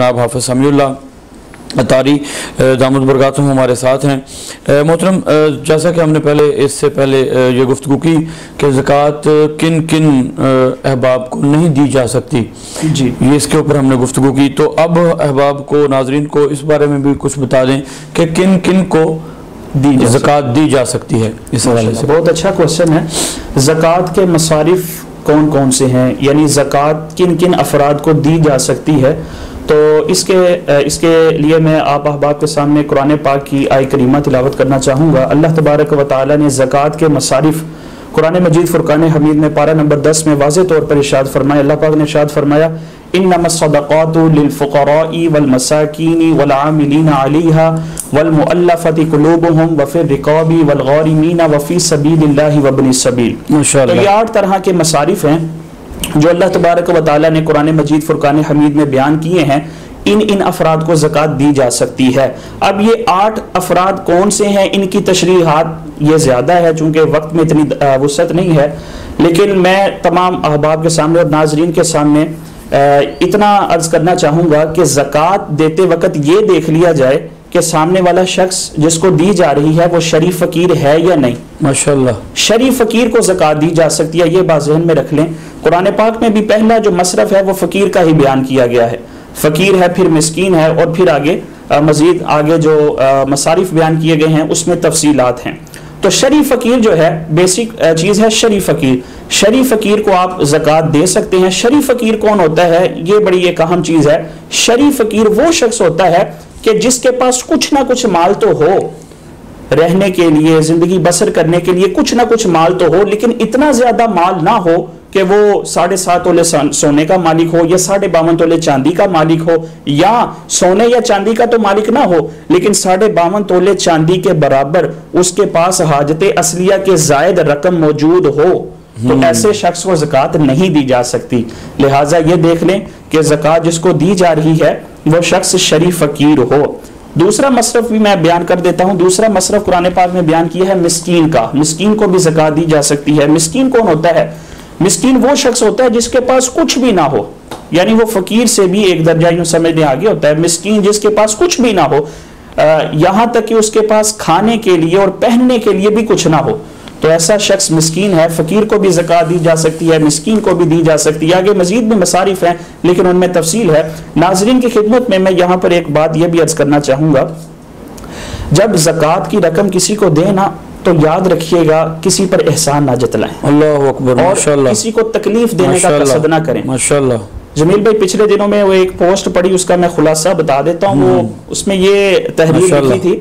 جناب حافظ سمیع اللہ اطاری دامت برکاتہم ہمارے ساتھ ہیں۔ محترم، جیسا کہ ہم نے اس سے پہلے یہ گفتگو کی کہ زکوٰۃ کن کن احباب کو نہیں دی جا سکتی، جی یہ اس کے اوپر ہم نے گفتگو کی، تو اب احباب کو، ناظرین کو اس بارے میں بھی کچھ بتا دیں کہ کن کن کو زکوٰۃ دی جا سکتی ہے۔ اس حوالے سے بہت اچھا کوشچن ہے۔ زکوٰۃ کے مصارف کون کون سے ہیں، یعنی زکوٰۃ کن کن افراد کو دی جا سکتی ہے، تو اس کے لیے میں آپ احباب کے سامنے قرآن پاک کی آیہ کریمہ تلاوت کرنا چاہوں گا۔ اللہ تبارک و تعالی نے زکوٰۃ کے مصارف قرآن مجید فرقان حمید میں پارہ نمبر 10 میں واضح طور پر ارشاد فرمایا۔ اللہ پاک نے ارشاد فرمایا انما الصدقات للفقراء والمساکین والعاملین علیہا والمؤلفۃ قلوبہم وفی الرقاب والغارمین وفی سبیل اللہ وابن السبیل۔ تو یہ 8 طرح کے مصارف ہیں جو اللہ تبارک و تعالی نے قرآن مجید فرقان حمید میں بیان کیے ہیں، ان افراد کو زکوٰۃ دی جا سکتی ہے۔ اب یہ 8 افراد کون سے ہیں، ان کی تشریحات یہ زیادہ ہے چونکہ وقت میں اتنی وسعت نہیں ہے، لیکن میں تمام احباب کے سامنے اور ناظرین کے سامنے اتنا عرض کرنا چاہوں گا کہ زکوٰۃ دیتے وقت یہ دیکھ لیا جائے کہ سامنے والا شخص جس کو دی جا رہی ہے وہ شریف فقیر ہے یا نہیں۔ ماشاءاللہ، شریف فقیر کو زکوٰۃ دی جا سکتی ہے، یہ بات ذہن میں رکھ لیں۔ قرآن پاک میں بھی پہلا جو مصرف ہے وہ فقیر کا ہی بیان کیا گیا ہے، فقیر ہے، پھر مسکین ہے، اور پھر مزید آگے جو مصارف بیان کیے گئے ہیں اس میں تفصیلات ہیں۔ تو شریف فقیر جو ہے بیسک چیز ہے، شریف فقیر۔ شریف فقیر کو آپ زکوٰۃ دے سکتے ہیں۔ شریف فقیر کون ہوتا ہے، یہ بڑی ایک اہم چیز ہے۔ شریف فقیر وہ شخص ہوتا ہے کہ جس کے پاس کچھ نہ کچھ مال تو ہو، رہنے کے لیے، زندگی بسر کرنے کے لیے کچھ نہ کچھ مال تو ہو، لیکن اتنا زیادہ مال نہ ہو کہ وہ 7.5 تولے سونے کا مالک ہو، یا 52.5 تولے چاندی کا مالک ہو، یا سونے یا چاندی کا تو مالک نہ ہو لیکن 52.5 تولے چاندی کے برابر اس کے پاس حاجت اصلیہ کے زائد رقم موجود ہو، تو ایسے شخص کو زکوٰۃ نہیں دی جا سکتی۔ لہٰذا یہ دیکھ لیں کہ زکوٰۃ جس کو دی جا رہی ہے وہ شخص شریف فقیر ہو۔ دوسرا مصرف بھی میں بیان کر دیتا ہوں۔ دوسرا مصرف قرآن پاک میں بیان کیا ہے مسکین کا۔ مسکین کو بھی زکوٰۃ دی جا سکتی ہے۔ مسکین کون ہوتا ہے؟ مسکین وہ شخص ہوتا ہے جس کے پاس کچھ بھی نہ ہو، یعنی وہ فقیر سے بھی ایک درجہ یوں سمجھنے آگے ہوتا ہے۔ مسکین جس کے پاس کچھ بھی نہ ہو، یہاں تک کہ اس کے پاس کھانے کے لیے اور پہننے کے لیے بھی کچھ نہ ہو، تو ایسا شخص مسکین ہے۔ فقیر کو بھی زکوٰۃ دی جا سکتی ہے، مسکین کو بھی دی جا سکتی ہے۔ آگے مزید بھی مصارف ہیں لیکن ان میں تفصیل ہے۔ ناظرین کی خدمت میں یہاں پر ایک بات یہ بھی عرض کرنا چاہوں گا، جب زکوٰۃ کی رقم کسی کو دینا تو یاد رکھیے گا کسی پر احسان نہ جتلائیں، اللہ اکبر، اور کسی کو تکلیف دینے کا قصد نہ کریں۔ ماشاءاللہ جمیل بھائی، پچھلے دنوں میں وہ ایک پوسٹ پڑھی، اس کا میں خلاصہ بتا دیتا ہوں۔ وہ اس میں یہ تحریر لکھی تھی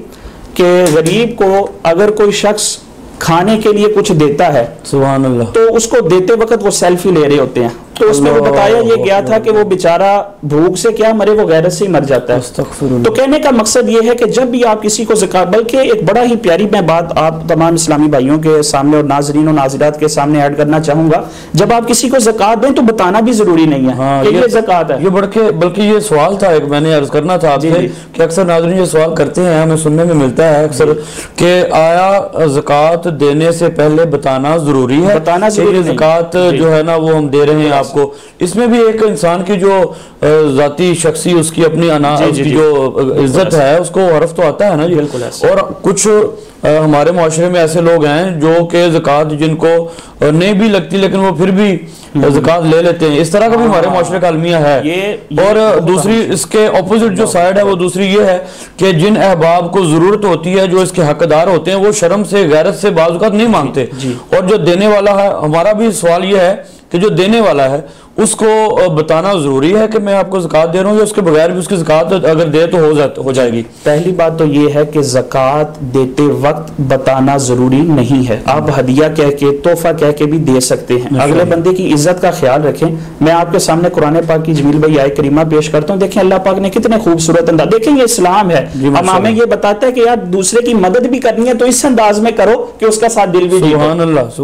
کہ غریب کو اگر کوئی شخص کھانے کے لیے کچھ دیتا ہے، سبحان اللہ، تو اس کو دیتے وقت وہ سیلفی لے رہے ہوتے ہیں، تو اس میں وہ بتایا یہ گیا تھا کہ وہ بیچارہ بھوک سے کیا مرے، وہ غیرت سے ہی مر جاتا ہے۔ تو کہنے کا مقصد یہ ہے کہ جب بھی آپ کسی کو زکوٰۃ، بلکہ ایک بڑا ہی پیاری میں بات آپ تمام اسلامی بھائیوں کے سامنے اور ناظرین و ناظرات کے سامنے ایڈ کرنا چاہوں گا، جب آپ کسی کو زکوٰۃ دیں تو بتانا بھی ضروری نہیں ہے کہ یہ زکوٰۃ ہے۔ یہ بلکہ یہ سوال تھا ایک، میں نے عرض کرنا تھا آپ سے کہ اکثر ناظرین یہ سوال کرتے ہیں، ہمیں سننے میں ملتا ہے اکثر کہ آیا زکوٰۃ دینے سے پہلے بتانا ضروری ہے؟ بتانا ضروری ہے، زکوٰۃ جو ہے نا وہ ہم دے رہے ہیں آپ کو، اس میں بھی ایک انسان کی جو ذاتی شخصی اس کی اپنی کی جو عزت ہے اس کو حرف تو آتا ہے نا جی۔ اور کچھ ہمارے معاشرے میں ایسے لوگ ہیں جو کہ زکوٰۃ جن کو نہیں بھی لگتی لیکن وہ پھر بھی زکوٰۃ لے لیتے ہیں، اس طرح کا بھی ہمارے معاشرے کا المیہ ہے۔ اور دوسری اس کے اپوزٹ جو سائیڈ ہے وہ دوسری یہ ہے کہ جن احباب کو ضرورت ہوتی ہے، جو اس کے حقدار ہوتے ہیں، وہ شرم سے، غیرت سے بعض اوقات نہیں مانگتے، اور جو دینے والا ہے، ہمارا بھی سوال یہ ہے کہ جو دینے والا ہے اس کو بتانا ضروری ہے کہ میں آپ کو زکوٰۃ دے رہا ہوں، یا اس کے بغیر بھی اس کی زکوٰۃ اگر دے تو ہو جائے گی؟ پہلی بات تو یہ ہے کہ زکوٰۃ دیتے وقت بتانا ضروری نہیں ہے۔ آپ ہدیہ کہہ کے، تحفہ کہہ کے بھی دے سکتے ہیں، اگلے بندے کی عزت کا خیال رکھیں۔ میں آپ کے سامنے قرآن پاک کی جمیل بھائی آیہ کریمہ پیش کرتا ہوں، دیکھیں اللہ پاک نے کتنے خوبصورت انداز، دیکھیں یہ اسلام ہے، ہمیں یہ بتاتا ہے کہ یار دوسرے کی مدد بھی کرنی ہے تو اس انداز میں کرو کہ اس کا ساتھ دل بھی دیکھو۔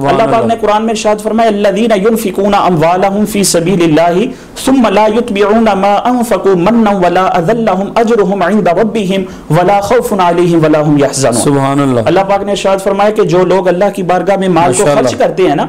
اللہ پاک نے قرآن میں ارشاد فرمایا الذین ينفقون اموالهم فی سبیل اللہ ثم لا يتبعون ما انفقوا منا ولا اذى لهم اجرهم عند ربهم ولا خوف عليهم ولا هم يحزنون۔ سبحان اللہ۔ اللہ پاک نے ارشاد فرمایا کہ جو لوگ اللہ کی بارگاہ میں مال کو خرچ کرتے ہیں نا،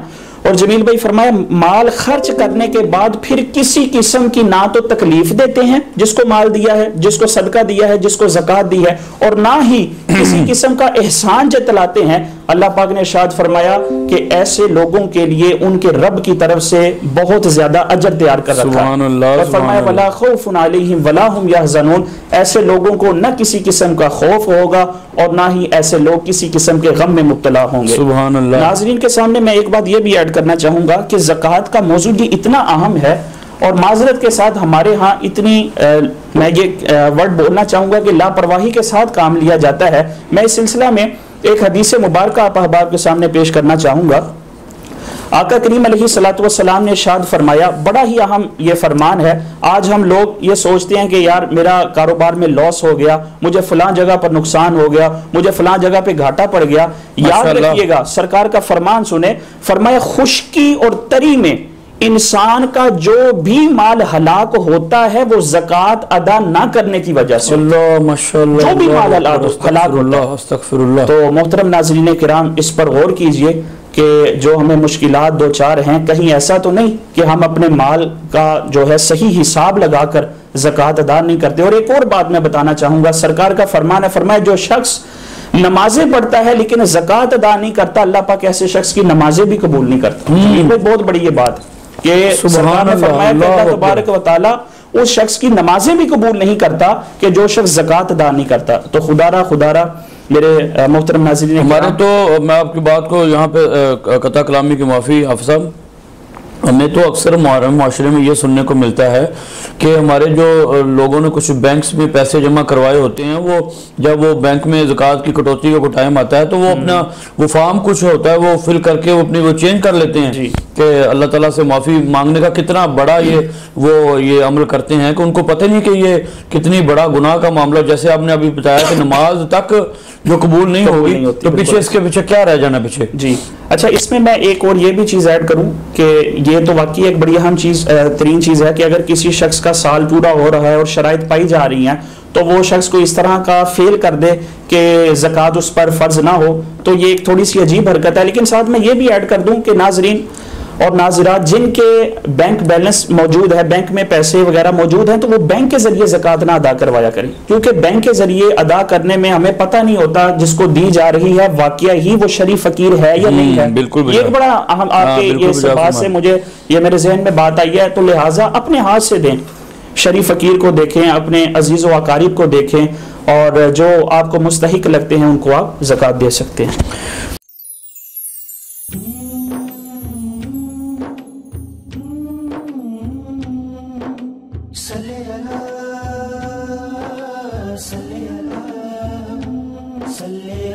اور جمیل بھائی فرمایا مال خرچ کرنے کے بعد پھر کسی قسم کی نہ تو تکلیف دیتے ہیں جس کو مال دیا ہے، جس کو صدقہ دیا ہے، جس کو زکوٰۃ دی ہے، اور نہ ہی کسی قسم کا احسان جتلاتے ہیں۔ اللہ پاک نے ارشاد فرمایا کہ ایسے لوگوں کے لیے ان کے رب کی طرف سے بہت زیادہ اجر تیار کر رکھا ہے، اور فرمایا وَلَا خَوْفٌ عَلَيْهِمْ وَلَا هُمْ يَحْزَنُونَ، ایسے لوگوں کو نہ کسی قسم کا خوف ہوگا اور نہ ہی ایسے لوگ کسی قسم کے غم میں مبتلا ہوں گے۔ سبحان اللہ۔ ناظرین کے سامنے میں ایک بات یہ بھی ایڈ کرنا چاہوں گا کہ زکوٰۃ کا موضوع یہ اتنا اہم ہے، اور معذرت کے ساتھ ہمارے ہاں اتنی میں یہ ورڈ بولنا چاہوں گا کہ لاپرواہی کے ساتھ کام لیا جاتا ہے۔ میں اس سلسلہ میں ایک حدیث مبارکہ آپ احباب کے سامنے پیش کرنا چاہوں گا۔ آقا کریم علیہ الصلوۃ والسلام نے ارشاد فرمایا، بڑا ہی اہم یہ فرمان ہے۔ آج ہم لوگ یہ سوچتے ہیں کہ یار میرا کاروبار میں لاس ہو گیا، مجھے فلاں جگہ پر نقصان ہو گیا، مجھے فلاں جگہ پہ گھاٹا پڑ گیا۔ یاد رکھیے گا سرکار کا فرمان سنیں، فرمایا خشکی اور تری میں انسان کا جو بھی مال ہلاک ہوتا ہے وہ زکوٰۃ ادا نہ کرنے کی وجہ سے، جو بھی مال ہلاک ہوتا ہے۔ تو محترم ناظرین کرام اس پر غور کیجئے کہ جو ہمیں مشکلات دو چار ہیں، کہیں ایسا تو نہیں کہ ہم اپنے مال کا جو ہے صحیح حساب لگا کر زکوٰۃ ادا نہیں کرتے۔ اور ایک اور بات میں بتانا چاہوں گا، سرکار کا فرمان ہے، فرمایا جو شخص نمازیں پڑھتا ہے لیکن زکوٰۃ ادا نہیں کرتا، اللہ پاک ایسے شخص کی نمازیں بھی قبول نہیں کرتا۔ یہ بہت بڑی یہ بات کہ سرکار نے فرمایا کہ اللہ تبارک و تعالیٰ اس شخص کی نمازیں بھی قبول نہیں کرتا کہ جو شخص زکوٰۃ ادا نہیں کرتا۔ تو خدا را میرے محترم ناظرین، ہمارے تو میں آپ کی بات کو یہاں پہ قطع کلامی کی معافی حافظ صاحب، ہمیں تو اکثر معاشرے میں یہ سننے کو ملتا ہے کہ ہمارے جو لوگوں نے کچھ بینکس میں پیسے جمع کروائے ہوتے ہیں، وہ جب وہ بینک میں زکوٰۃ کی کٹوتی کا ٹائم آتا ہے تو وہ اپنا وہ فارم کچھ ہوتا ہے وہ فل کر کے وہ چینج کر لیتے ہیں کہ اللہ تعالیٰ سے معافی مانگنے کا کتنا بڑا یہ عمل کرتے ہیں کہ ان کو پتہ نہیں کہ یہ کتنی بڑا گناہ کا معاملہ، جیسے آپ نے ابھی بتایا کہ نماز تک جو قبول نہیں ہوگی تو پیچھے اس کے پیچھے کیا رہ جانا پیچھے۔ جی اچھا، اس میں ایک اور یہ بھی چیز ایڈ کروں کہ یہ تو واقعی ایک بڑی اہم ترین چیز ہے کہ اگر کسی شخص کا سال پورا ہو رہا ہے اور شرائط پائی جا رہی ہیں تو وہ شخص کو اس طرح کا فیل کر دے کہ زکوٰۃ اس پر فرض نہ ہو، تو یہ ایک تھوڑی سی عجیب حرکت ہے۔ لیکن ساتھ میں یہ بھی ایڈ کر دوں کہ ناظرین اور ناظرات جن کے بینک بیلنس موجود ہے، بینک میں پیسے وغیرہ موجود ہیں، تو وہ بینک کے ذریعے زکوٰۃ نہ ادا کروایا کریں، کیونکہ بینک کے ذریعے ادا کرنے میں ہمیں پتہ نہیں ہوتا جس کو دی جا رہی ہے واقعہ ہی وہ شریف فقیر ہے یا نہیں ہے۔ یہ ایک بڑا اہم آپ کے اس بات سے مجھے یہ میرے ذہن میں بات آئی ہے، تو لہٰذا اپنے ہاتھ سے دیں، شریف فقیر کو دیکھیں، اپنے عزیز و اقارب کو دیکھیں، اور جو آپ کو مستحق لگتے ہیں ان کو آپ زکوٰۃ دے سکتے ہیں۔ صلی